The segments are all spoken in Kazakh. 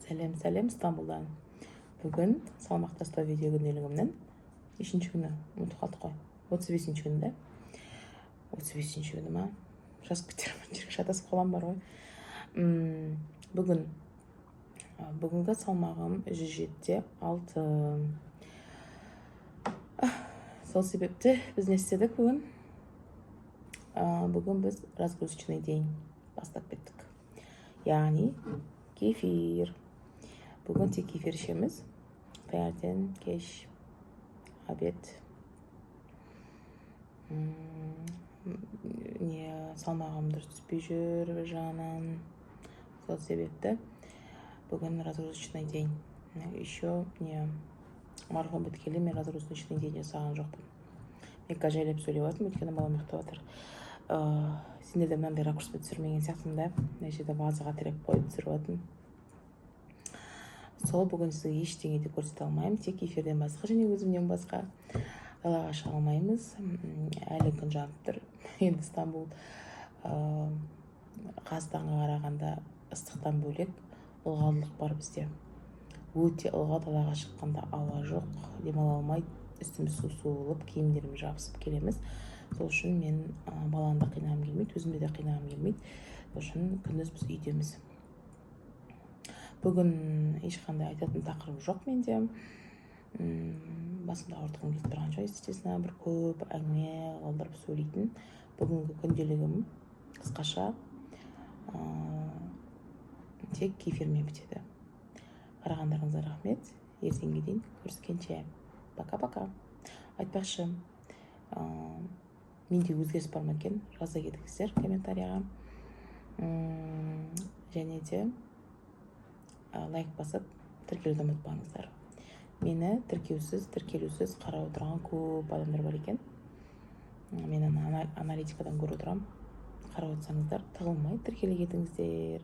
Сәлем Стамбулдан. Бүгін салмақ тастау видео күнделігімнің 3-ші күні, ұмытып қалдық қой. 35-ші күні да. 35-ші күні ма? Жазып кетермін, жерге шатасып қалам бар ғой. Бүгінгі салмағым 107-6. Сол себепті біз не істедік бүгін? Бүгін біз разгрузочный день бастап кеттік. Яғни кефир. Бүгін тек кефир ішеміз. Таңертең, кеш, обед. Салмағым дұрыс түспей жүр бір жағынан. Сол себепті бүгін разгрузочный день. Еще марафон біткелі мен разгрузочный день жасаған жоқпын. Мен жайлап сөйлеп жатырмын, өйткені балам ұйықтап жатыр. Сендерде мынандай ракурспен түсірмеген сияқтымда, мына жерде вазаға тіреп қойып түсіріп жатырмын. Сол бүгін сізге ештеңе де көрсете алмаймын, тек эфирден басқа және өзімнен басқа. Далаға шыға алмаймыз, әлі күн жанып тұр. Енді Стамбул Қазақстанға қарағанда ыстықтан бөлек ылғалдылық бар бізде. Өте ылғал, далаға шыққанда ауа жоқ, демала алмайды, үстіміз су болып, киімдеріміз жабысып келеміз. Сол үшін мен баланы да қинағым келмейді, өзімді де қинағым келмейді. Сол үшін күндіз біз үйдеміз. Бүгін ешқандай айтатын тақырып жоқ менде. Басымда ауыртқым келіп тұрған жоқ, естественно, бір көп әңгіме қалдырып сөйлейтін. Бүгінгі күнделігім қысқаша тек кефирмен бітеді. Қарағандарыңызға рахмет. Ертеңге дейін көріскенше. Пока-пока. Айтпақшы, менде өзгеріс бар ма екен? Жаза кетіңіздер комментарияға. Және де лайк басып, тіркелуді ұмытпаңыздар. Мені тіркелусіз қарап отырған көп адамдар бар екен. Мен аналитикадан көріп отырам. Қарап отырсаңыздар, тығылмай тіркеле кетіңіздер.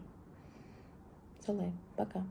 Солай, пока.